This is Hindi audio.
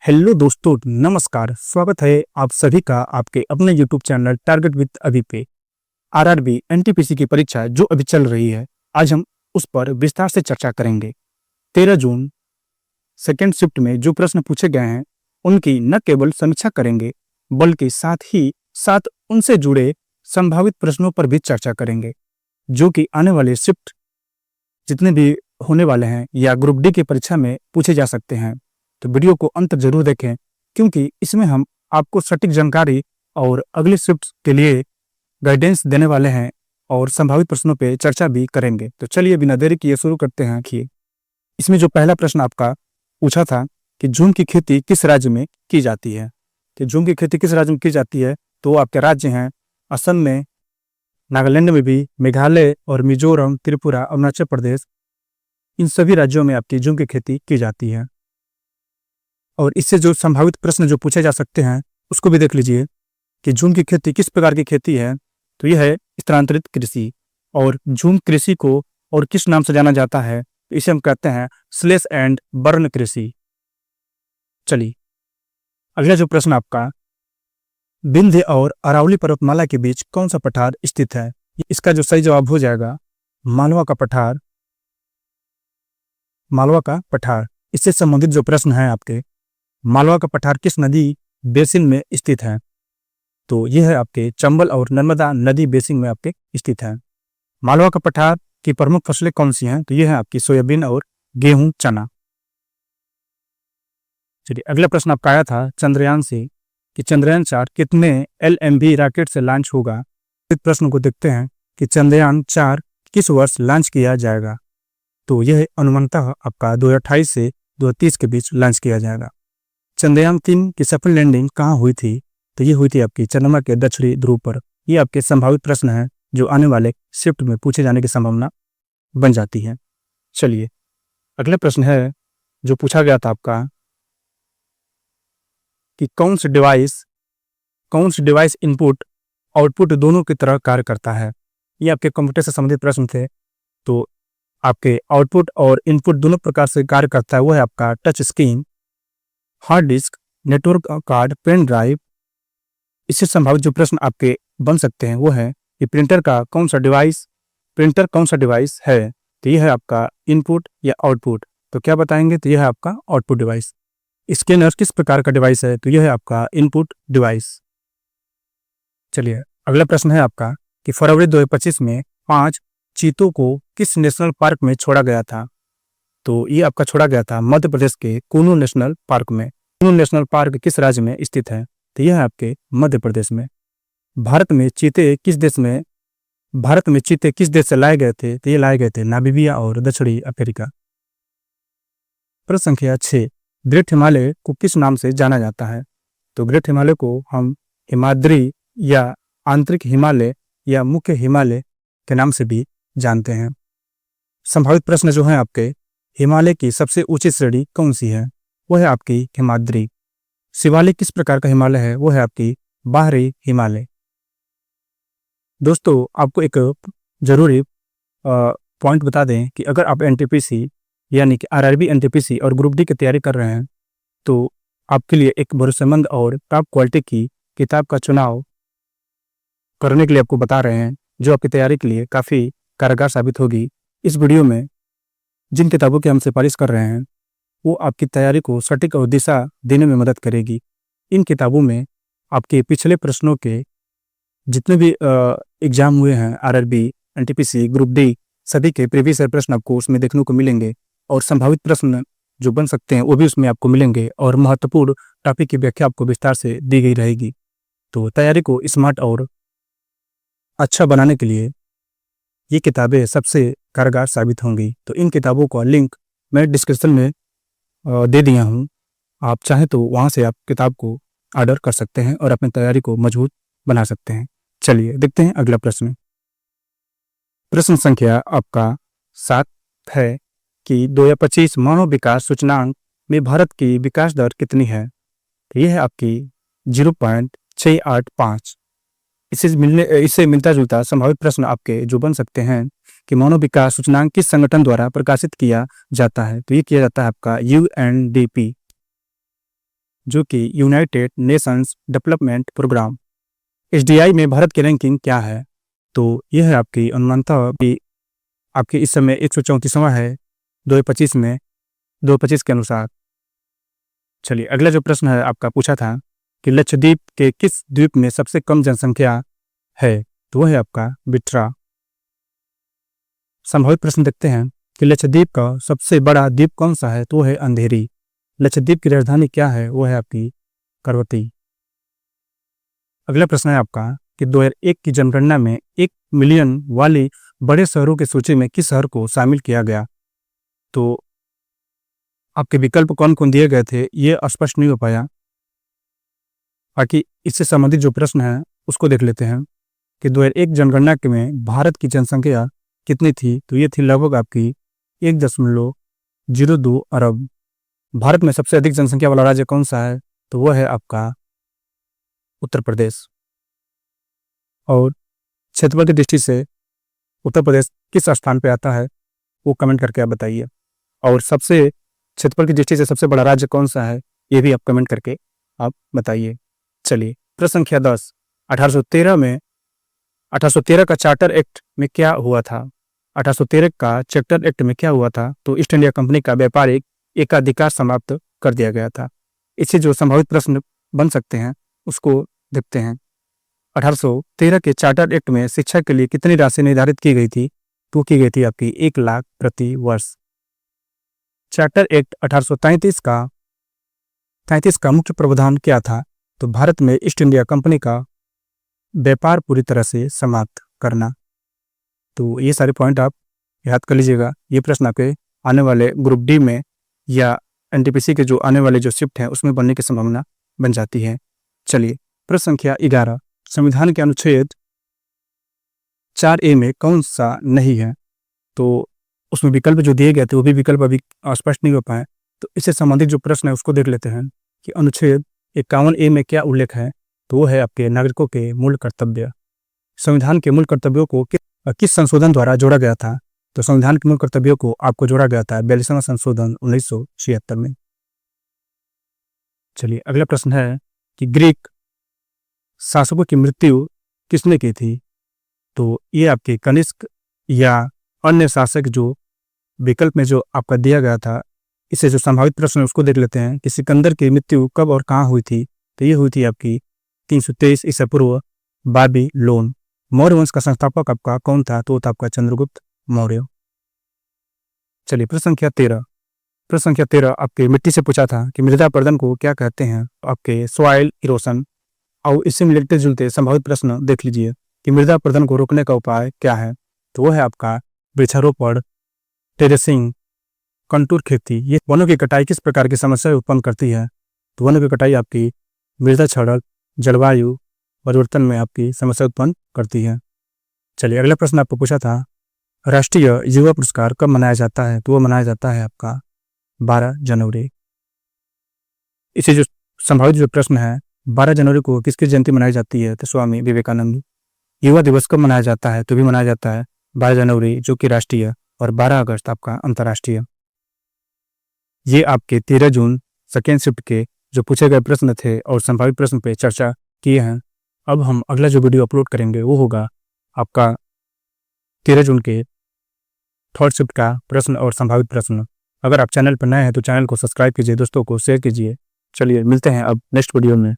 हेलो दोस्तों, नमस्कार। स्वागत है आप सभी का आपके अपने यूट्यूब चैनल टारगेट विद अभी पे। आरआरबी एनटीपीसी की परीक्षा जो अभी चल रही है, आज हम उस पर विस्तार से चर्चा करेंगे। 13 जून सेकेंड शिफ्ट में जो प्रश्न पूछे गए हैं उनकी न केवल समीक्षा करेंगे बल्कि साथ ही साथ उनसे जुड़े संभावित प्रश्नों पर भी चर्चा करेंगे जो कि आने वाले शिफ्ट जितने भी होने वाले हैं या ग्रुप डी की परीक्षा में पूछे जा सकते हैं। तो वीडियो को अंत जरूर देखें क्योंकि इसमें हम आपको सटीक जानकारी और अगले शिफ्ट के लिए गाइडेंस देने वाले हैं और संभावित प्रश्नों पे चर्चा भी करेंगे। तो चलिए बिना देरी किए शुरू करते हैं। कि इसमें जो पहला प्रश्न आपका पूछा था कि झूम की खेती किस राज्य में की जाती है, कि झूम की खेती किस राज्य में की जाती है, तो आपके राज्य हैं असम में, नागालैंड में भी, मेघालय और मिजोरम, त्रिपुरा, अरुणाचल प्रदेश, इन सभी राज्यों में आपकी झूम की खेती की जाती है। और इससे जो संभावित प्रश्न जो पूछे जा सकते हैं उसको भी देख लीजिए कि झूम की खेती किस प्रकार की खेती है, तो यह है स्थानांतरित कृषि। और झूम कृषि को और किस नाम से जाना जाता है, तो इसे हम कहते हैं स्लैश एंड बर्न कृषि। चलिए अगला जो प्रश्न आपका, विंध्य और अरावली पर्वतमाला के बीच कौन सा पठार स्थित है, इसका जो सही जवाब हो जाएगा मालवा का पठार। मालवा का पठार। इससे संबंधित जो प्रश्न है आपके, मालवा का पठार किस नदी बेसिन में स्थित है, तो यह है आपके चंबल और नर्मदा नदी बेसिन में आपके स्थित है। मालवा का पठार की प्रमुख फसलें कौन सी हैं, तो यह है आपकी सोयाबीन और गेहूं, चना। चलिए अगला प्रश्न आपका आया था चंद्रयान से कि चंद्रयान 4 कितने LMV रॉकेट से लॉन्च होगा। इस प्रश्न को देखते हैं कि चंद्रयान 4 किस वर्ष लॉन्च किया जाएगा, तो यह अनुमानतः आपका 2028 से 2030 के बीच लॉन्च किया जाएगा। चंद्रयान 3 की सफल लैंडिंग कहाँ हुई थी, तो ये हुई थी आपकी चंद्रमा के दक्षिणी ध्रुव पर। ये आपके संभावित प्रश्न हैं जो आने वाले शिफ्ट में पूछे जाने की संभावना बन जाती है। चलिए अगला प्रश्न है जो पूछा गया था आपका कि कौन सी डिवाइस इनपुट आउटपुट दोनों की तरह कार्य करता है। ये आपके कंप्यूटर से संबंधित प्रश्न थे। तो आपके आउटपुट और इनपुट दोनों प्रकार से कार्य करता है, वो है आपका touch screen, hard disk, network card, pen drive. इससे संभावित जो प्रश्न आपके बन सकते हैं वो है कि प्रिंटर कौन सा डिवाइस है, तो यह है आपका इनपुट या आउटपुट। तो क्या बताएंगे, तो यह है आपका आउटपुट डिवाइस। स्कैनर किस प्रकार का डिवाइस है, तो यह है आपका इनपुट डिवाइस। चलिए अगला प्रश्न है आपका कि फरवरी 2025 में 5 चीतों को किस नेशनल पार्क में छोड़ा गया था, तो ये आपका छोड़ा गया था मध्य प्रदेश के कुनू नेशनल पार्क में। कुनू नेशनल पार्क किस राज्य में स्थित है, तो यह है आपके मध्य प्रदेश में। भारत में चीते किस देश से लाए गए थे, तो ये लाए गए थे नामीबिया और दक्षिणी अफ्रीका। प्रश्न संख्या 6, ग्रेट हिमालय को किस नाम से जाना जाता है, तो ग्रेट हिमालय को हम हिमाद्री या आंतरिक हिमालय या मुख्य हिमालय के नाम से भी जानते हैं। संभावित प्रश्न जो है आपके, हिमालय की सबसे ऊंची श्रेणी कौन सी है, वो है आपकी हिमाद्री। शिवालिक किस प्रकार का हिमालय है, वो है आपकी बाहरी हिमालय। दोस्तों आपको एक जरूरी पॉइंट बता दें कि अगर आप एनटीपीसी यानी कि आरआरबी एनटीपीसी और ग्रुप डी की तैयारी कर रहे हैं तो आपके लिए एक भरोसेमंद और टॉप क्वालिटी की किताब का चुनाव करने के लिए आपको बता रहे हैं जो आपकी तैयारी के लिए काफ़ी कारगर साबित होगी। इस वीडियो में जिन किताबों की हम सिफारिश कर रहे हैं वो आपकी तैयारी को सटीक और दिशा देने में मदद करेगी। इन किताबों में आपके पिछले प्रश्नों के जितने भी एग्जाम हुए हैं आरआरबी, एनटीपीसी, ग्रुप डी, सभी के प्रीवियस प्रश्न आपको उसमें देखने को मिलेंगे और संभावित प्रश्न जो बन सकते हैं वो भी उसमें आपको मिलेंगे और महत्वपूर्ण टॉपिक की व्याख्या आपको विस्तार से दी गई रहेगी। तो तैयारी को स्मार्ट और अच्छा बनाने के लिए ये किताबें सबसे कारगर साबित होंगी। तो इन किताबों का लिंक मैं डिस्क्रिप्शन में दे दिया हूँ, आप चाहें तो वहाँ से आप किताब को ऑर्डर कर सकते हैं और अपनी तैयारी को मजबूत बना सकते हैं। चलिए देखते हैं अगला प्रश्न। प्रश्न संख्या आपका 7 है कि 2025 मानव विकास सूचकांक में भारत की विकास दर कितनी है, तो यह है आपकी 0.685। इससे मिलता जुलता संभावित प्रश्न आपके जो बन सकते हैं कि मानव विकास सूचकांक किस संगठन द्वारा प्रकाशित किया जाता है, तो ये किया जाता है आपका UNDP। जो कि United Nations Development Programme. HDI में भारत की रैंकिंग क्या है? तो यह है आपकी अनुमानतः कि आपकी इस समय 134वां है 2025 में, 2025 के अनुसार। चलिए अगला जो प्रश्न है आपका पूछा था कि लक्षद्वीप के किस द्वीप में सबसे कम जनसंख्या है? तो वह है आपका बिट्रा। संभावित प्रश्न देखते हैं कि लक्षद्वीप का सबसे बड़ा द्वीप कौन सा है? तो वह है अंधेरी। लक्षद्वीप की राजधानी क्या है? वो है आपकी करवती। अगला प्रश्न है आपका कि 2001 की जनगणना में 1 मिलियन वाली बड़े शहरों की सूची में किस शहर को शामिल किया गया? तो आपके विकल्प कौन कौन दिए गए थे ये स्पष्ट नहीं हो पाया। बाकी इससे संबंधित जो प्रश्न है उसको देख लेते हैं कि 2001 जनगणना के में भारत की जनसंख्या कितनी थी? तो ये थी लगभग आपकी 1.02 अरब। भारत में सबसे अधिक जनसंख्या वाला राज्य कौन सा है? तो वह है आपका उत्तर प्रदेश। और क्षेत्रफल की दृष्टि से उत्तर प्रदेश किस स्थान पे आता है वो कमेंट करके आप बताइए। और सबसे क्षेत्रफल की दृष्टि से सबसे बड़ा राज्य कौन सा है ये भी आप कमेंट करके आप बताइए। चलिए प्रश्न संख्या 10, 1813 का चार्टर एक्ट में क्या हुआ था? 1813 का चार्टर एक्ट में क्या हुआ था? तो ईस्ट इंडिया कंपनी का व्यापारिक एकाधिकार समाप्त कर दिया गया था। इससे जो संभावित प्रश्न बन सकते हैं उसको देखते हैं। 1813 के चार्टर एक्ट में शिक्षा के लिए कितनी राशि निर्धारित की गई थी? तो की गई थी आपकी 1 लाख प्रति वर्ष। चार्टर एक्ट 1833 का मुख्य प्रावधान क्या था? तो भारत में ईस्ट इंडिया कंपनी का व्यापार पूरी तरह से समाप्त करना। तो ये सारे पॉइंट आप याद कर लीजिएगा। ये प्रश्न आपके आने वाले ग्रुप डी में या एनटीपीसी के जो आने वाले जो शिफ्ट हैं उसमें बनने की संभावना बन जाती है। चलिए प्रश्न संख्या 11, संविधान के अनुच्छेद 4A में कौन सा नहीं है? तो उसमें विकल्प जो दिए गए थे वो भी विकल्प अभी स्पष्ट नहीं हो पाए। तो इससे संबंधित जो प्रश्न है उसको देख लेते हैं कि अनुच्छेद 51A में क्या उल्लेख है? तो वो है आपके नागरिकों के मूल कर्तव्य। संविधान के मूल कर्तव्यों को किस संशोधन द्वारा जोड़ा गया था? तो संविधान के मूल कर्तव्यों को आपको जोड़ा गया था 42वां संशोधन 1976 में। चलिए अगला प्रश्न है कि ग्रीक शासकों की मृत्यु किसने की थी? तो ये आपके कनिष्क या अन्य शासक जो विकल्प में जो आपका दिया गया था, इससे जो संभावित प्रश्न है उसको देख लेते हैं कि सिकंदर की मृत्यु कब और कहाँ हुई थी? तो ये हुई थी आपकी 323 ईसा पूर्व बाबीलोन। मौर्य वंश का संस्थापक आपका कौन था? तो था आपका चंद्रगुप्त मौर्य। चलिए प्रश्न संख्या 13 आपके मिट्टी से पूछा था कि मृदा अपरदन को क्या कहते हैं? आपके सॉइल इरोशन। और इससे मिलते जुलते संभावित प्रश्न देख लीजिए कि मृदा अपरदन को रोकने का उपाय क्या है? तो वो है आपका वृक्षारोपण, टेरेसिंग, कंटूर खेती। ये वनों की कटाई किस प्रकार की समस्या उत्पन्न करती है? तो वनों की कटाई आपकी मृदा क्षरण, जलवायु परिवर्तन में आपकी समस्या उत्पन्न करती है। चलिए अगला प्रश्न आपको पूछा था राष्ट्रीय युवा पुरस्कार कब मनाया जाता है? तो वो मनाया जाता है आपका 12 जनवरी। इसे जो संभावित जो प्रश्न है 12 जनवरी को किसकी जयंती मनाई जाती है? तो स्वामी विवेकानंद। युवा दिवस कब मनाया जाता है? तो भी मनाया जाता है 12 जनवरी जो कि राष्ट्रीय, और 12 अगस्त आपका अंतर्राष्ट्रीय। ये आपके 13 जून सेकेंड शिफ्ट के जो पूछे गए प्रश्न थे और संभावित प्रश्न पे चर्चा किए हैं। अब हम अगला जो वीडियो अपलोड करेंगे वो होगा आपका 13 जून के थर्ड शिफ्ट का प्रश्न और संभावित प्रश्न। अगर आप चैनल पर नए हैं तो चैनल को सब्सक्राइब कीजिए, दोस्तों को शेयर कीजिए। चलिए मिलते हैं अब नेक्स्ट वीडियो में।